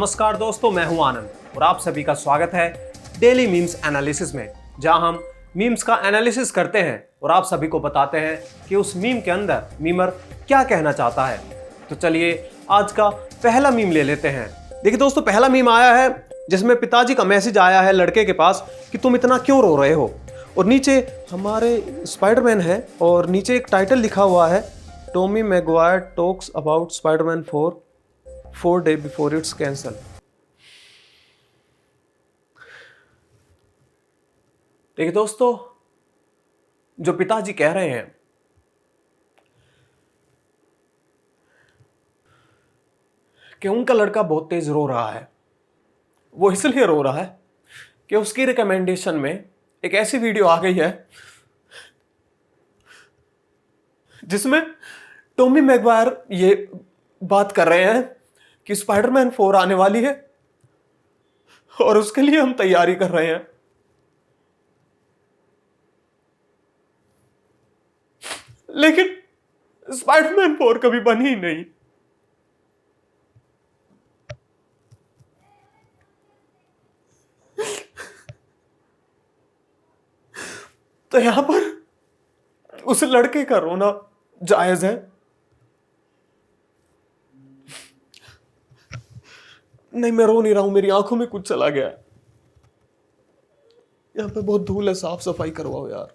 नमस्कार दोस्तों, मैं हूं आनंद और आप सभी का स्वागत है डेली मीम्स एनालिसिस में, जहां हम मीम्स का एनालिसिस करते हैं और आप सभी को बताते हैं कि उस मीम के अंदर मीमर क्या कहना चाहता है। तो चलिए आज का पहला मीम ले लेते हैं। देखिए दोस्तों, पहला मीम आया है जिसमें पिताजी का मैसेज आया है लड़के के पास कि तुम इतना क्यों रो रहे हो, और नीचे हमारे स्पाइडरमैन है और नीचे एक टाइटल लिखा हुआ है, Tommy Maguire talks about Spiderman 4 days before it's cancel. देखिए दोस्तों, जो पिताजी कह रहे हैं कि उनका लड़का बहुत तेज रो रहा है, वो इसलिए रो रहा है कि उसकी रिकमेंडेशन में एक ऐसी वीडियो आ गई है जिसमें टॉमी मैगवायर ये बात कर रहे हैं कि स्पाइडरमैन 4 आने वाली है और उसके लिए हम तैयारी कर रहे हैं। लेकिन स्पाइडरमैन 4 कभी बनी ही नहीं। तो यहां पर उस लड़के का रोना जायज है। नहीं, मैं रो नहीं रहा हूं, मेरी आंखों में कुछ चला गया है। यहां पे बहुत धूल है, साफ सफाई करवाओ यार।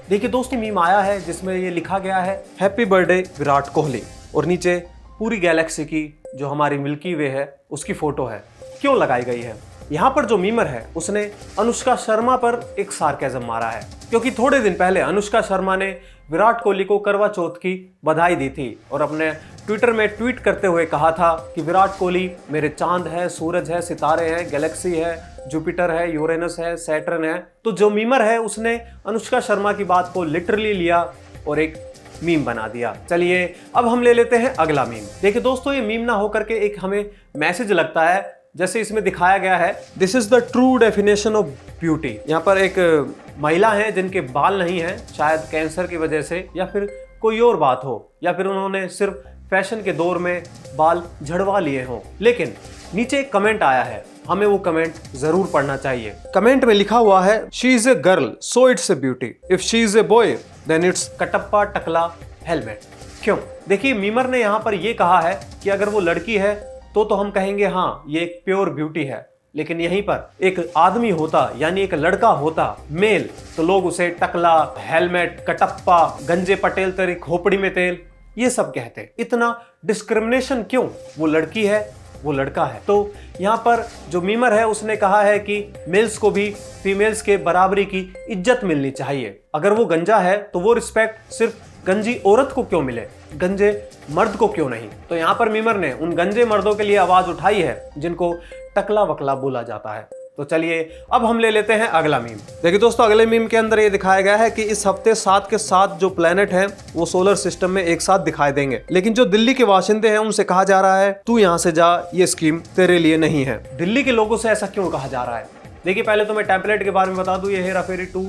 देखिए दोस्तों, मीम आया है जिसमें ये लिखा गया है हैप्पी बर्थडे विराट कोहली, और नीचे पूरी गैलेक्सी की जो हमारी मिल्की वे है उसकी फोटो है। क्यों लगाई गई है? यहाँ पर जो मीमर है उसने अनुष्का शर्मा पर एक सार्केज़म मारा है, क्योंकि थोड़े दिन पहले अनुष्का शर्मा ने विराट कोहली को करवा चौथ की बधाई दी थी और अपने ट्विटर में ट्वीट करते हुए कहा था कि विराट कोहली मेरे चांद है, सूरज है, सितारे हैं, गैलेक्सी है, जुपिटर है, यूरेनस है, सैटर्न है। तो जो मीमर है उसने अनुष्का शर्मा की बात को लिटरली लिया और एक मीम बना दिया। चलिए अब हम ले लेते हैं अगला मीम। देखिए दोस्तों, ये मीम ना होकर के एक हमें मैसेज लगता है, जैसे इसमें दिखाया गया है this is the true definition of beauty. यहाँ पर एक महिला है जिनके बाल नहीं हैं, शायद कैंसर की वजह से या फिर कोई और बात हो, या फिर उन्होंने सिर्फ फैशन के दौर में बाल झड़वा लिए हों। लेकिन नीचे एक कमेंट आया है, हमें वो कमेंट जरूर पढ़ना चाहिए। कमेंट में लिखा हुआ है she is a girl so it's a beauty, if she is a boy then it's Kattappa टकला हेलमेट। क्यों? देखिए, मीमर ने यहाँ पर ये कहा है कि अगर वो लड़की है तो हम कहेंगे हाँ ये एक प्योर ब्यूटी है, लेकिन यहीं पर एक आदमी होता यानी एक लड़का होता मेल, तो लोग उसे टकला, हेलमेट, कटप्पा, गंजे पटेल तेरी खोपड़ी में तेल, ये सब कहते। इतना डिस्क्रिमिनेशन क्यों? वो लड़की है, वो लड़का है। तो यहाँ पर जो मीमर है उसने कहा है कि मेल्स को भी फीमेल्स के बराबरी की इज्जत मिलनी चाहिए। अगर वो गंजा है तो वो रिस्पेक्ट सिर्फ गंजी औरत को क्यों मिले, गंजे मर्द को क्यों नहीं? तो यहाँ पर मीमर ने उन गंजे मर्दों के लिए आवाज उठाई है जिनको टकला वकला बोला जाता है। तो चलिए अब हम ले लेते हैं अगला मीम। देखिए दोस्तों, अगले मीम के अंदर ये दिखाया गया है कि इस हफ्ते 7 के 7 जो प्लेनेट हैं वो सोलर सिस्टम में एक साथ दिखाई देंगे, लेकिन जो दिल्ली के बाशिंदे हैं उनसे कहा जा रहा है तू यहाँ से जा, ये स्कीम तेरे लिए नहीं है। दिल्ली के लोगों से ऐसा क्यों कहा जा रहा है? देखिए, पहले तो मैं टेम्पलेट के बारे में बता दूं, ये हेरा फेरी 2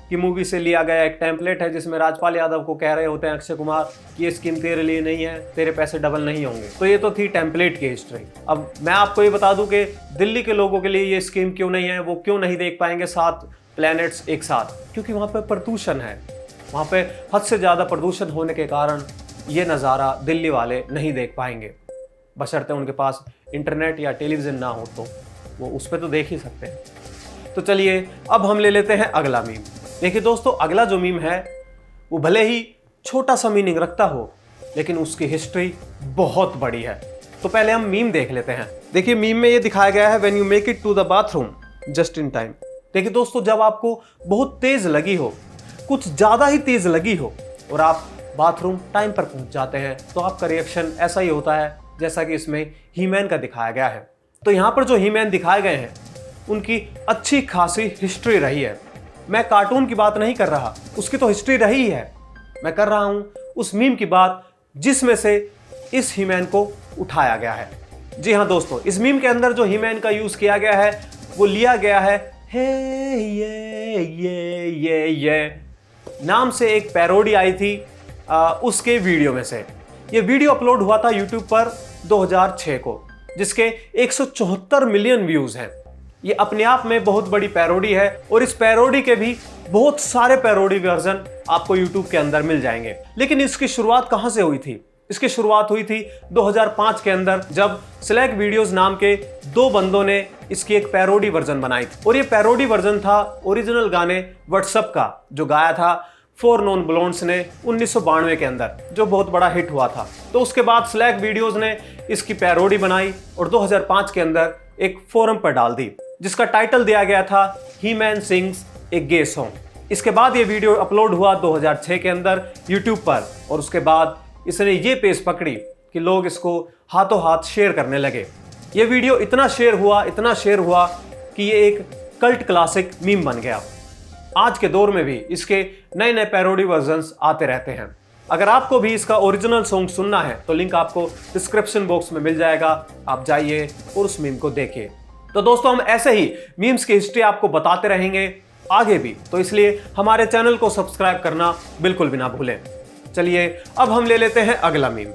की मूवी से लिया गया एक टेम्पलेट है जिसमें राजपाल यादव को कह रहे होते हैं अक्षय कुमार कि ये स्कीम तेरे लिए नहीं है, तेरे पैसे डबल नहीं होंगे। तो ये तो थी टेम्पलेट की हिस्ट्री। अब मैं आपको ये बता दूं कि दिल्ली के लोगों के लिए ये स्कीम क्यों नहीं है, वो क्यों नहीं देख पाएंगे 7 प्लैनेट्स एक साथ, क्योंकि वहाँ पे प्रदूषण है। वहाँ पे हद से ज़्यादा प्रदूषण होने के कारण ये नज़ारा दिल्ली वाले नहीं देख पाएंगे, बशर्ते उनके पास इंटरनेट या टेलीविज़न ना हो तो वो उस पर तो देख ही सकते हैं। तो चलिए अब हम ले लेते हैं अगला मीम। देखिए दोस्तों, अगला जो मीम है वो भले ही छोटा सा मीनिंग रखता हो लेकिन उसकी हिस्ट्री बहुत बड़ी है। तो पहले हम मीम देख लेते हैं। देखिए, मीम में ये दिखाया गया है when you make it to the bathroom just in time. देखिए दोस्तों, जब आपको बहुत तेज लगी हो, कुछ ज्यादा ही तेज लगी हो और आप बाथरूम टाइम पर पहुंच जाते हैं, तो आपका रिएक्शन ऐसा ही होता है जैसा कि इसमें हीमैन का दिखाया गया है। तो यहाँ पर जो हीमैन दिखाए गए हैं उनकी अच्छी खासी हिस्ट्री रही है। मैं कार्टून की बात नहीं कर रहा, उसकी तो हिस्ट्री रही है। मैं कर रहा हूं उस मीम की बात जिसमें से इस हीमैन को उठाया गया है। जी हां दोस्तों, इस मीम के अंदर जो हीमैन का यूज किया गया है वो लिया गया है हे ये नाम से एक पैरोडी आई थी उसके वीडियो में से। ये वीडियो अपलोड हुआ था यूट्यूब पर 2006 को, जिसके 174 मिलियन व्यूज हैं। ये अपने आप में बहुत बड़ी पैरोडी है और इस पैरोडी के भी बहुत सारे पैरोडी वर्जन आपको यूट्यूब के अंदर मिल जाएंगे। लेकिन इसकी शुरुआत कहां से हुई थी? इसकी शुरुआत हुई थी 2005 के अंदर, जब स्लैग वीडियोस नाम के दो बंदों ने इसकी एक पैरोडी वर्जन बनाई थी। और ये पैरोडी वर्जन था ओरिजिनल गाने व्हाट्सएप का, जो गाया था 4 नॉन ब्लोंड्स ने 1992 के अंदर, जो बहुत बड़ा हिट हुआ था। तो उसके बाद स्लैग वीडियोस ने इसकी पैरोडी बनाई और 2005 के अंदर एक फोरम पर डाल दी, जिसका टाइटल दिया गया था ही मैन सिंग्स ए गे सॉन्ग। इसके बाद ये वीडियो अपलोड हुआ 2006 के अंदर यूट्यूब पर, और उसके बाद इसने ये पेस पकड़ी कि लोग इसको हाथों हाथ शेयर करने लगे। ये वीडियो इतना शेयर हुआ कि ये एक कल्ट क्लासिक मीम बन गया। आज के दौर में भी इसके नए नए पैरोडी वर्जन्स आते रहते हैं। अगर आपको भी इसका ओरिजिनल सॉन्ग सुनना है तो लिंक आपको डिस्क्रिप्शन बॉक्स में मिल जाएगा, आप जाइए और उस मीम को देखिए। तो दोस्तों, हम ऐसे ही मीम्स की हिस्ट्री आपको बताते रहेंगे आगे भी, तो इसलिए हमारे चैनल को सब्सक्राइब करना बिल्कुल भी ना भूलें। चलिए अब हम ले लेते हैं अगला मीम।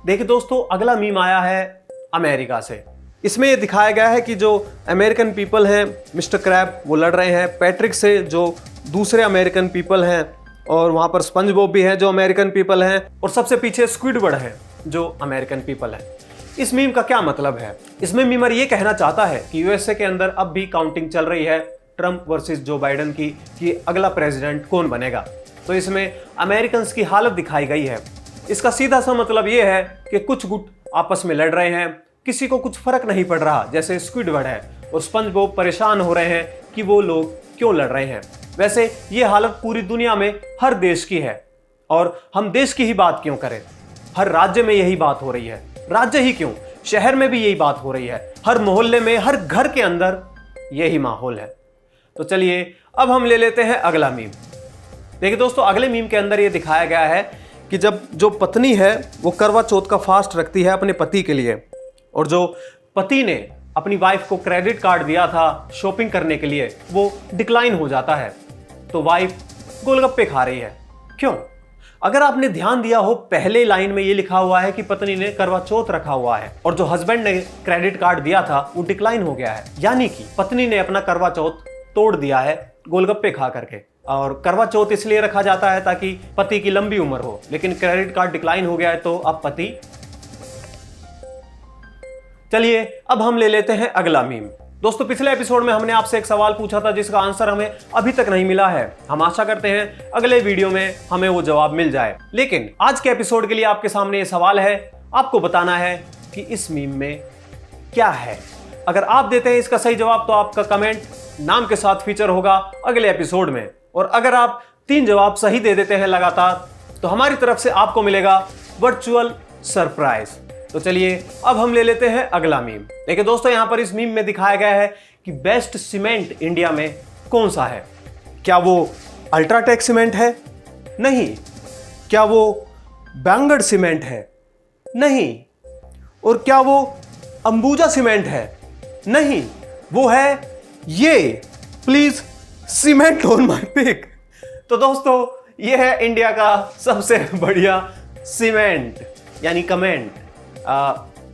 देखिए दोस्तों, अगला मीम आया है अमेरिका से। इसमें यह दिखाया गया है कि जो अमेरिकन पीपल हैं, मिस्टर क्रैब वो लड़ रहे हैं पैट्रिक से, जो दूसरे अमेरिकन पीपल हैं, और वहां पर स्पंज बॉब भी है जो अमेरिकन पीपल हैं, और सबसे पीछे स्क्विडवर्ड है जो अमेरिकन पीपल है। इस मीम का क्या मतलब है? इसमें मीमर ये कहना चाहता है कि यूएसए के अंदर अब भी काउंटिंग चल रही है ट्रंप वर्सेस जो बाइडेन की, कि अगला प्रेसिडेंट कौन बनेगा। तो इसमें अमेरिकन्स की हालत दिखाई गई है। इसका सीधा सा मतलब ये है कि कुछ गुट आपस में लड़ रहे हैं, किसी को कुछ फर्क नहीं पड़ रहा, जैसे स्क्विडवर्ड है और स्पंज बॉब परेशान हो रहे हैं कि वो लोग क्यों लड़ रहे हैं। वैसे ये हालत पूरी दुनिया में हर देश की है, और हम देश की ही बात क्यों करें, हर राज्य में यही बात हो रही है। राज्य ही क्यों, शहर में भी यही बात हो रही है, हर मोहल्ले में, हर घर के अंदर यही माहौल है। तो चलिए अब हम ले लेते हैं अगला मीम। देखिए दोस्तों, अगले मीम के अंदर ये दिखाया गया है कि जब जो पत्नी है वो करवा चौथ का फास्ट रखती है अपने पति के लिए, और जो पति ने अपनी वाइफ को क्रेडिट कार्ड दिया था शॉपिंग करने के लिए वो डिक्लाइन हो जाता है, तो वाइफ गोलगप्पे खा रही है। क्यों? अगर आपने ध्यान दिया हो, पहले लाइन में ये लिखा हुआ है कि पत्नी ने करवा चौथ रखा हुआ है और जो हस्बैंड ने क्रेडिट कार्ड दिया था वो डिक्लाइन हो गया है, यानी कि पत्नी ने अपना करवा चौथ तोड़ दिया है गोलगप्पे खा करके। और करवा चौथ इसलिए रखा जाता है ताकि पति की लंबी उम्र हो, लेकिन क्रेडिट कार्ड डिक्लाइन हो गया है तो अब पति। चलिए अब हम ले लेते हैं अगला मीम। दोस्तों, पिछले एपिसोड में हमने आपसे एक सवाल पूछा था जिसका आंसर हमें अभी तक नहीं मिला है। हम आशा करते हैं अगले वीडियो में हमें वो जवाब मिल जाए। लेकिन आज के एपिसोड के लिए आपके सामने ये सवाल है, आपको बताना है कि इस मीम में क्या है। अगर आप देते हैं इसका सही जवाब तो आपका कमेंट नाम के साथ फीचर होगा अगले एपिसोड में, और अगर आप 3 जवाब सही दे देते हैं लगातार तो हमारी तरफ से आपको मिलेगा वर्चुअल सरप्राइज। तो चलिए अब हम ले लेते हैं अगला मीम। देखिए दोस्तों, यहां पर इस मीम में दिखाया गया है कि बेस्ट सीमेंट इंडिया में कौन सा है। क्या वो अल्ट्राटेक सीमेंट है? नहीं। क्या वो बैंगड़ सीमेंट है? नहीं। और क्या वो अंबुजा सीमेंट है? नहीं। वो है ये, please cement on my pic. तो दोस्तों, ये है इंडिया का सबसे बढ़िया सीमेंट, यानी कमेंट,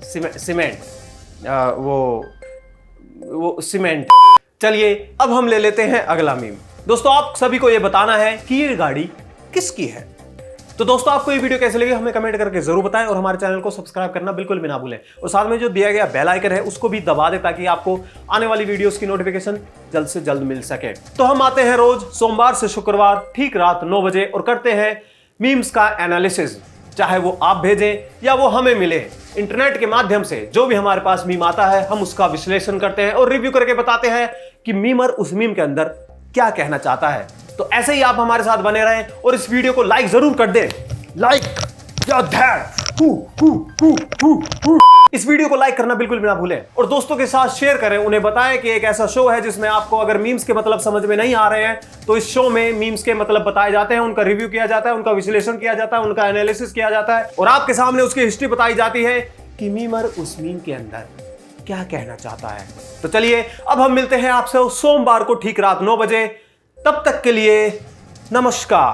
सीमेंट, वो सीमेंट। चलिए अब हम ले लेते हैं अगला मीम। दोस्तों, आप सभी को यह बताना है कि ये गाड़ी किसकी है। तो दोस्तों, आपको ये वीडियो कैसे लगी हमें कमेंट करके जरूर बताएं, और हमारे चैनल को सब्सक्राइब करना बिल्कुल भी ना भूलें, और साथ में जो दिया गया बेल आइकन है उसको भी दबा दें ताकि आपको आने वाली वीडियोस की नोटिफिकेशन जल्द से जल्द मिल सके। तो हम आते हैं रोज सोमवार से शुक्रवार ठीक रात 9 बजे और करते हैं मीम्स का एनालिसिस, चाहे वो आप भेजें या वो हमें मिले। इंटरनेट के माध्यम से जो भी हमारे पास मीम आता है हम उसका विश्लेषण करते हैं और रिव्यू करके बताते हैं कि मीमर उस मीम के अंदर क्या कहना चाहता है। तो ऐसे ही आप हमारे साथ बने रहें और इस वीडियो को लाइक जरूर कर दें। लाइक इस वीडियो को लाइक करना बिल्कुल भी ना भूलें, और दोस्तों के साथ शेयर करें। उन्हें बताएं कि एक ऐसा शो है जिसमें आपको अगर मीम्स के मतलब समझ में नहीं आ रहे हैं तो इस शो में मीम्स के मतलब बताए जाते हैं, उनका रिव्यू किया जाता है, उनका विश्लेषण किया जाता है, उनका एनालिसिस किया जाता है, और आपके सामने उसकी हिस्ट्री बताई जाती है कि मीमर उस मीम के अंदर क्या कहना चाहता है। तो चलिए अब हम मिलते हैं आपसे सोमवार को ठीक रात 9 बजे। तब तक के लिए नमस्कार।